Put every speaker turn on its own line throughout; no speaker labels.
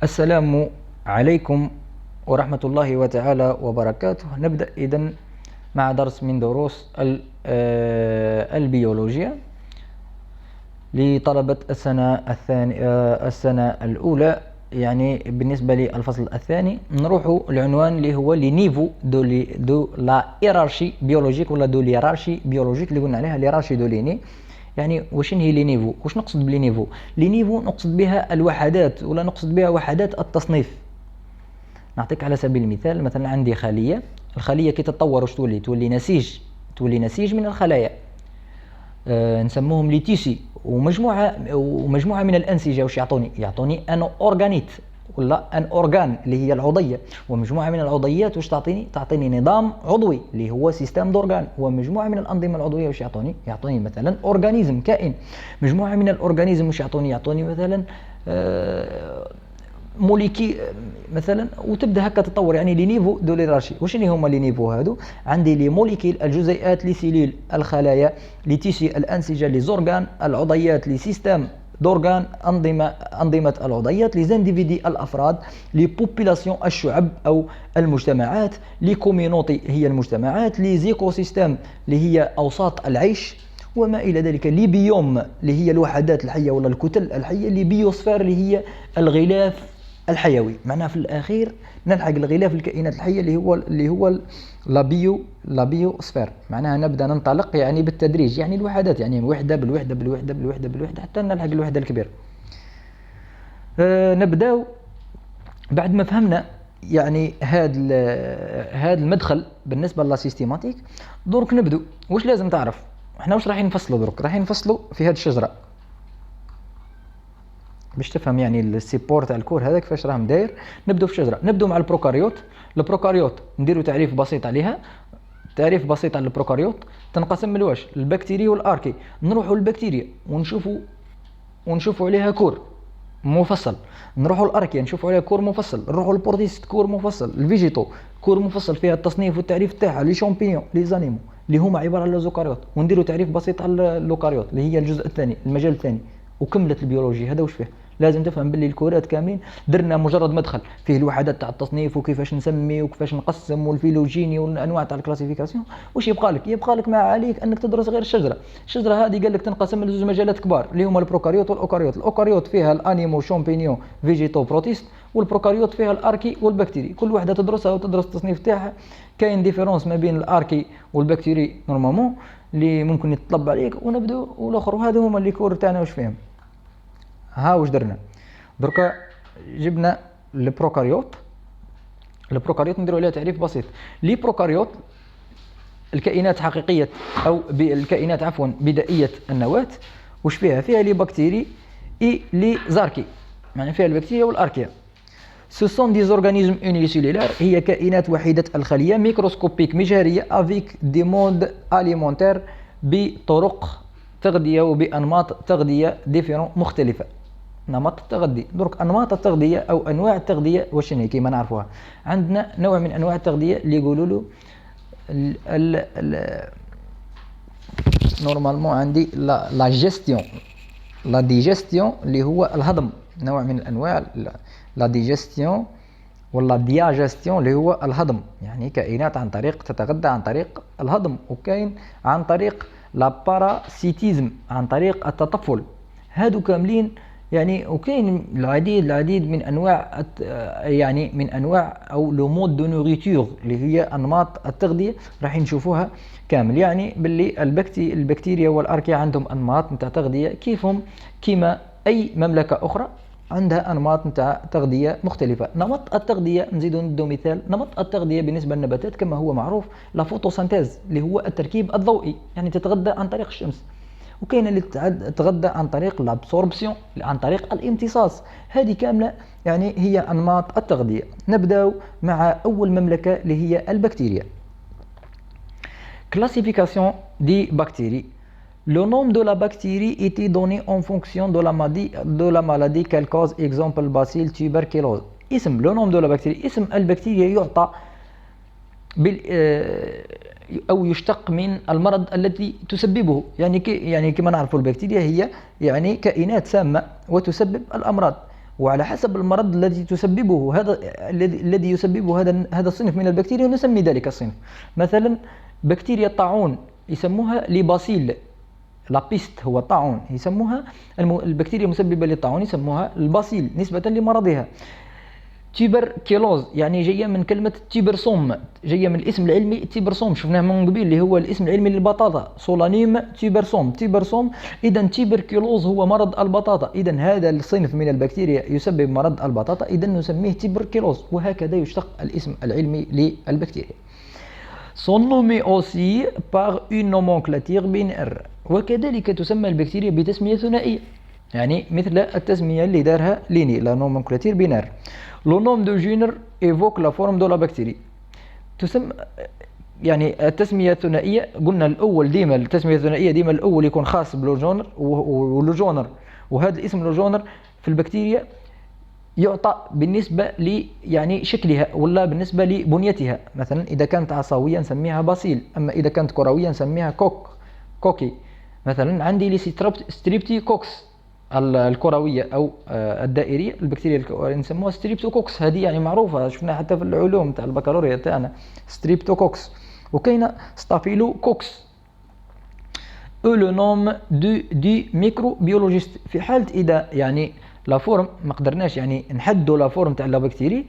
السلام عليكم ورحمة الله وتعالى وبركاته. نبدأ إذن مع درس من دروس البيولوجيا لطلبة السنة الأولى، يعني بالنسبة للفصل الثاني. نروح العنوان اللي هو لي نيفو دو لا هيرارشي بيولوجيك ولا دو ليرارشي بيولوجيك اللي قلنا عليها ليرارشي دو ليني. يعني واش هي لي نيفو؟ واش نقصد بلي نيفو؟ لي نيفو نقصد بها الوحدات ولا نقصد بها وحدات التصنيف. نعطيك على سبيل المثال، مثلا عندي خلية، الخلية كي تتطور واش تولي نسيج من الخلايا، نسموهم لي تيسي، ومجموعة من الأنسجة واش يعطوني ان اورغانيت ولا ان اورغان اللي هي العضية، ومجموعة من العضيات واش تعطيني نظام عضوي اللي هو سيستم دورغان، ومجموعة من الأنظمة العضوية واش يعطوني مثلا اورغانيزم كائن، مجموعة من الأورغانيزم واش يعطوني مثلا موليكي مثلا، وتبدا هكا تطور. يعني لي نيفو دو ليرارشي. واش اللي هما لي نيفو هادو؟ عندي لي موليكيل، الجزيئات، لي سيلول، الخلايا، لي تيسي، الانسجه، لي زورغان، العضيات، لي سيستم دورغان، انظمه العضيات، لي زانديفيدي، الافراد، لي بوبولاسيون، الشعب او المجتمعات، لي كوميونوتي هي المجتمعات، لي زيكو سيستم اللي هي اوساط العيش وما الى ذلك، لي بيوم اللي هي الوحدات الحيه ولا الكتل الحيه، لي بيوسفير اللي هي الغلاف الحيوي. معناها في الاخير نلحق الغلاف الكائنات الحيه اللي هو لا بيوسفير. معناها نبدا ننطلق يعني بالتدريج، يعني الوحدات، يعني وحده بالوحده بالوحده بالوحده بالوحده حتى نلحق الوحده الكبيره. نبداو بعد ما فهمنا يعني هذا المدخل بالنسبه لا سيستيماتيك. درك نبدو واش لازم تعرف. احنا واش رايحين نفصلوا درك؟ رايحين نفصلوا في هذه الشجره باش تفهم يعني السيبور تاع الكور هذا كيفاش راهم داير. نبداو في الشجره، نبداو مع البروكاريوت نديروا تعريف بسيط عليها. تعريف بسيط على البروكاريوت تنقسم لواش؟ البكتيريا والاركي. نروحوا للبكتيريا ونشوفوا عليها كور مفصل، نروحوا الاركيا نشوفوا عليها كور مفصل، نروحوا للبروتيست كور مفصل، الفيجيتو كور مفصل فيها التصنيف والتعريف تاعها، لي شامبيون، لي زانيمو اللي هما عباره على زوكاريوت، ونديروا تعريف بسيط على اللوكاريوت اللي هي الجزء الثاني، المجال الثاني. وكملت البيولوجي. هذا واش فيه؟ لازم تفهم باللي الكورات كاملين درنا مجرد مدخل فيه الوحدات تاع التصنيف وكيفاش نسمي وكيفاش نقسم والفيلوجيني والانواع تاع الكلاسيفيكاسيون. واش يبقى لك ما عليك انك تدرس غير الشجره هذه قال لك تنقسم لزوج مجالات كبار اللي هما البروكاريوت والاوكاريوت. الاوكاريوت فيها الانيمو، شامبينيون، فيجيتو، بروتيست، والبروكاريوت فيها الاركي والبكتيري. كل وحده تدرسها وتدرس التصنيف تاعها. كاين ديفيرونس ما بين الاركي والبكتيري نورمالمون اللي ممكن يتطلب عليك. ونبداو والاخر، وهذا هما اللي كور تاعنا واش فيهم. ها واش درنا دركا؟ جبنا البروكاريوت نديروا عليها تعريف بسيط. لي بروكاريوت الكائنات حقيقيه او الكائنات بدائيه النواه. واش فيها؟ فيها لي بكتيري لي زاركي، يعني فيها البكتيريا والاركيا. سو سون دي زورغانيزم اونيسيلولار، هي كائنات وحيده الخليه ميكروسكوبيك مجهريه افيك دي مود اليمونتير، بطرق تغذيه وبانماط تغذيه ديفيرون مختلفه. نمط التغذية درك، انماط التغذيه او انواع التغذيه واش هي كيما نعرفوها. عندنا نوع من انواع التغذيه اللي يقولوا له نورمالمون عندي لا جيستيون، لا ديجيستيون اللي هو الهضم. نوع من الانواع لا ديجيستيون ولا دياجيستيون اللي هو الهضم، يعني كائنات تتغذى عن طريق الهضم. وكاين عن طريق لا باراسيتيزم، عن طريق التطفل. هادو كاملين يعني. وكاين العديد من انواع، يعني من انواع او لو مود دو نوريتور اللي هي انماط التغذيه راح نشوفوها كامل. يعني باللي البكتيريا والاركيا عندهم انماط نتاع تغذيه كيفهم كيما اي مملكه اخرى عندها انماط نتاع تغذيه مختلفه. نمط التغذيه نزيدو ندو مثال. نمط التغذيه بالنسبه للنباتات كما هو معروف لا فوتوسينثيز اللي هو التركيب الضوئي، يعني تتغذى عن طريق الشمس. وكاين اللي تتغذى عن طريق الابسوربسيون، عن طريق الامتصاص. هذه كامله يعني هي انماط التغذيه. نبداو مع اول مملكه اللي هي البكتيريا. Classification des bactéries. Le nom de la bactérie était donné en fonction de la maladie qu'elle cause. Exemple bacille tuberculose. اسم le nom de la bactérie، اسم البكتيريا يعطى أو يشتق من المرض الذي تسببه. يعني كما نعرف البكتيريا هي يعني كائنات سامة وتسبب الأمراض. وعلى حسب المرض الذي تسببه هذا الذي يسببه هذا الصنف من البكتيريا نسمي ذلك الصنف. مثلا بكتيريا الطاعون يسموها لباسيل، لابيست هو الطاعون، يسموها البكتيريا المسببة للطاعون يسموها الباسيل نسبة لمرضها. تيبركيلوز يعني جايه من كلمه تيبرسوم، جايه من الاسم العلمي تيبرسوم، شفناه من قبيل اللي هو الاسم العلمي للبطاطا، سولانيم تيبرسوم، تيبرسوم. اذا تيبركيلوز هو مرض البطاطا، اذا هذا الصنف من البكتيريا يسبب مرض البطاطا، اذا نسميه تيبركيلوز، وهكذا يشتق الاسم العلمي للبكتيريا. sont nommés aussi par une nomenclature binaire، وكذلك تسمى البكتيريا بتسميه ثنائيه، يعني مثل التسميه اللي دارها ليني لا nomenclature binaire. Le nom de genre évoque la forme de la bactérie. تسمى يعني التسمية الثنائية، قلنا الأول ديما التسمية الثنائية ديما الأول يكون خاص بلوجونر، ولوجونر وهذا الاسم لوجونر في البكتيريا يعطى بالنسبة ل يعني شكلها ولا بالنسبة لبنيتها. مثلا إذا كانت عصاوية نسميها باسيل، أما إذا كانت كروية نسميها كوكي. مثلا عندي لي ستريبتيكوكس الكروية أو الدائرية، البكتيريا نسموها ستريبتوكوكس، هذه يعني معروفة شفناها حتى في العلوم تاع البكالوريا تاعنا ستريبتوكوكس. وكاينة ستافيلوكوكس. او لو نوم دي ميكروبيولوجيست. في حالة إذا يعني لا فورم ما قدرناش يعني نحدوا لا فورم تاع لا بكتيري،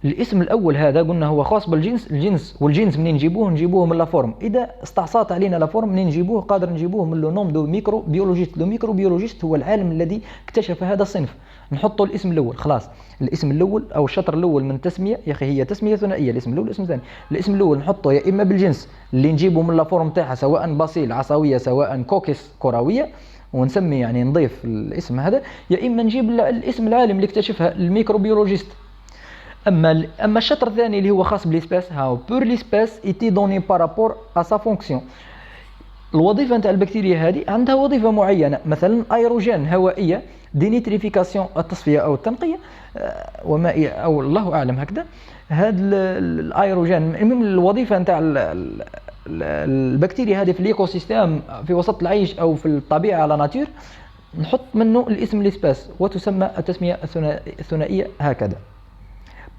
الاسم الاول هذا قلنا هو خاص بالجنس، والجنس منين نجيبوه من لا فورم. اذا استعصات علينا لا فورم منين نجيبوه؟ قادر نجيبوه من لو نوم دو ميكروبيولوجيست. لو ميكروبيولوجيست هو العالم الذي اكتشف هذا الصنف، نحطوا الاسم الاول خلاص. الاسم الاول او الشطر الاول من التسميه يا اخي هي تسميه ثنائيه، الاسم الاول والاسم الثاني. الاسم الاول نحطه يا اما بالجنس اللي نجيبه من لا فورم تاعها، سواء باسيل عصاويه سواء كوكس كرويه، ونسمي يعني نضيف الاسم هذا، يا اما نجيب الاسم العالم اللي اكتشفها الميكروبيولوجيست. اما الشطر الثاني اللي هو خاص بالاسباس، هاو بور ليسباس ايتي دوني بارابور ا سا فونكسيون. الوظيفه نتاع البكتيريا هذه عندها وظيفه معينه، مثلا ايروجين هوائيه، دينيتريفيكاسيون التصفيه او التنقيه وما او الله اعلم هكذا. هذا الايروجين المهم الوظيفه نتاع البكتيريا هذه في الايكو سيستم في وسط العيش او في الطبيعه على ناتور، نحط منه الاسم ليسباس، وتسمى التسميه الثنائيه هكذا.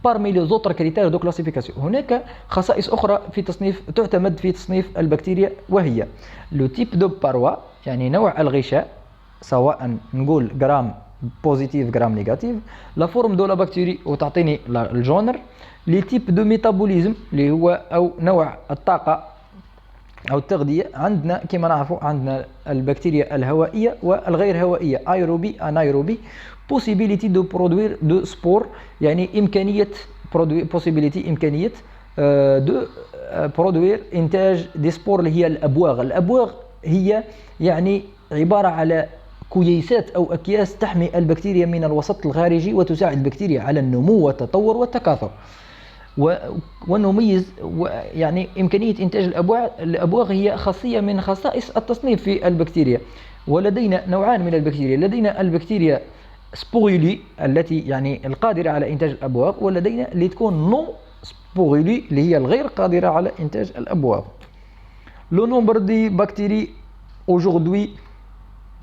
parmi les autres critères de classification هناك خصائص أخرى في تصنيف تعتمد في تصنيف البكتيريا، وهي لو تيب دو باروا يعني نوع الغشاء، سواء نقول جرام بوزيتيف جرام نيجاتيف، لا فورم دو لا بكتيري وتعطيني الجونر، لي تيب دو ميتابوليزم اللي هو أو نوع الطاقة أو التغذية. عندنا كما نعرفوا عندنا البكتيريا الهوائية والغير هوائية، ايروبي انايروبي. possibility de produire de spore يعني إمكانية إمكانية de produire إنتاج دي سبور اللي هي الأبواغ. الأبواغ هي يعني عبارة على كيسات أو أكياس تحمي البكتيريا من الوسط الخارجي وتساعد البكتيريا على النمو والتطور والتكاثر. ونميز يعني إمكانية إنتاج الأبواغ هي خاصية من خصائص التصنيف في البكتيريا. ولدينا نوعان من البكتيريا، لدينا البكتيريا سبوريلي التي يعني القادرة على إنتاج الأبواغ، ولدينا اللي تكون نو سبوريلي اللي هي الغير قادرة على إنتاج الأبواغ. لو نومبر دي بكتيري aujourd'hui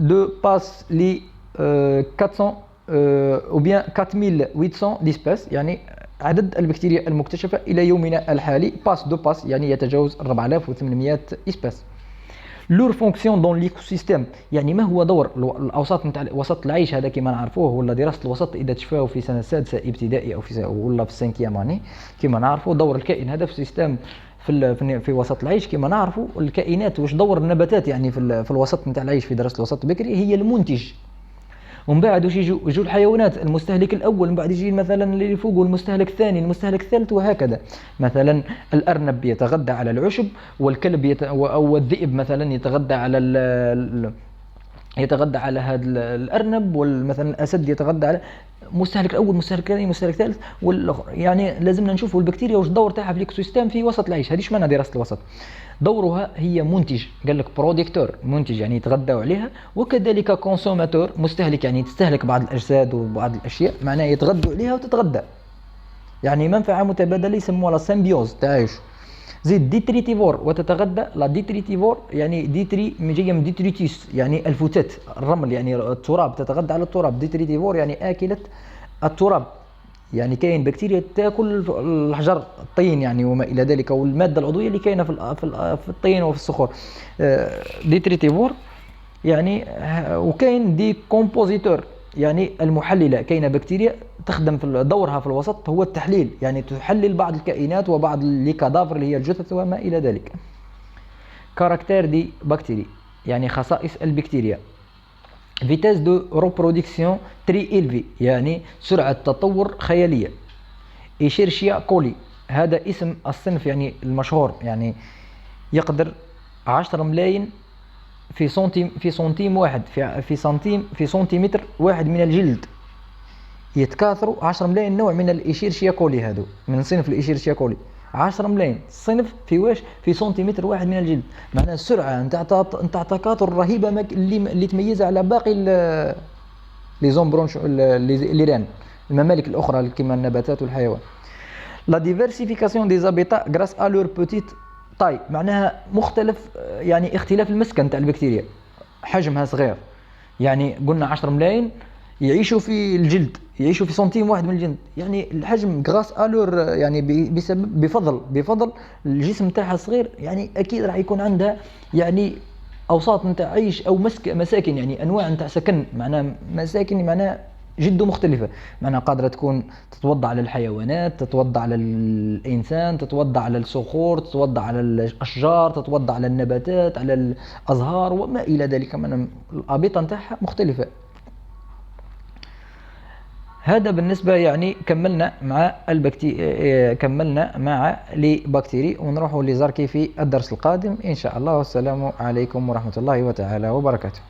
de passe les 400 ou bien 4800 d'espèces، يعني عدد البكتيريا المكتشفة إلى يومنا الحالي باس دو باس يعني يتجاوز 4800 إسباس. لور فونكسيون دون ليكوسيستيم يعني ما هو دور الاوساط نتاع وسط العيش هذا كما نعرفوه، ولا دراسه الوسط اذا تشفاو في سنه سادسه ابتدائي او في ولا في السانكيام اني كما نعرفوا دور الكائن هذا في السيستم في وسط العيش. كما نعرفوا الكائنات واش دور النباتات يعني في الوسط نتاع العيش في دراسه الوسط البكري هي المنتج، ومن بعد واش يجوا الحيوانات المستهلك الاول، من بعد يجي مثلا اللي فوقه المستهلك الثاني المستهلك الثالث وهكذا. مثلا الارنب يتغذى على العشب، والكلب او الذئب مثلا يتغذى على هذا الارنب، ومثلا الاسد يتغذى على مستهلك اول مستهلك ثاني مستهلك ثالث والاخر. يعني لازمنا نشوفوا البكتيريا واش الدور تاعها في الايكوسيستم في وسط العيش. هذه معنى دراسه الوسط، دورها هي منتج، قال لك بروديكتور منتج يعني يتغذوا عليها، وكذلك كونسوماتور مستهلك يعني تستهلك بعض الاجساد وبعض الاشياء، معناه يتغذوا عليها وتتغذى، يعني منفعه متبادله يسموها لا سيمبيوز تعايش. زيد ديتريتيفور وتتغذى، لا ديتريتيفور يعني ديتري جايه من ديتريتيس يعني الفتات الرمل يعني التراب، تتغذى على التراب. ديتريتيفور يعني اكله التراب، يعني كاين بكتيريا تاكل الحجر، الطين يعني وما الى ذلك، والماده العضويه اللي كاينه في الطين وفي الصخور. ديتريتيفور يعني. وكاين دي كومبوزيتور يعني المحلله، كاينه بكتيريا تخدم في دورها في الوسط هو التحليل، يعني تحلل بعض الكائنات وبعض لي كادافر اللي هي الجثث وما الى ذلك. كاركتير دي بكتيري يعني خصائص البكتيريا. فيتاس دو ريبرودكسيون تري إلفي يعني سرعة تطور خيالية. إيشيرشيا كولي هذا اسم الصنف يعني المشهور، يعني يقدر 10 ملايين في سنتيم واحد في سنتيمتر واحد من الجلد، يتكاثروا 10 ملايين نوع من الإيشيرشيا كولي، هذو من صنف الإيشيرشيا كولي 10 ملايين صنف في واش في سنتيمتر واحد من الجلد. معناها السرعة نتاع تكاثر رهيبة اللي تميزها على باقي لي زومبرونش ليران الممالك الأخرى كما النباتات والحيوان. لا ديفيرسيفيكاسيون دي زابيتا غراس ا لور بوتيت طاي، معناها مختلف يعني اختلاف المسكن تاع البكتيريا، حجمها صغير، يعني قلنا 10 ملايين يعيشوا في الجلد، يعيشوا في سنتيم واحد من الجلد، يعني الحجم غراس الور يعني بسبب بفضل الجسم تاعها صغير، يعني اكيد راح يكون عندها يعني اوساط نتاع عيش او مساكن، يعني انواع نتاع سكن، معناها مساكن معناها جد مختلفة، معناها قادرة تكون تتوضع على الحيوانات، تتوضع على الإنسان، تتوضع على الصخور، تتوضع على الأشجار، تتوضع على النباتات، على الأزهار وما إلى ذلك، معناها الأبيضة نتاعها مختلفة. هذا بالنسبة يعني كملنا مع كملنا مع البكتيري، ونروح لزركي في الدرس القادم إن شاء الله. والسلام عليكم ورحمة الله وتعالى وبركاته.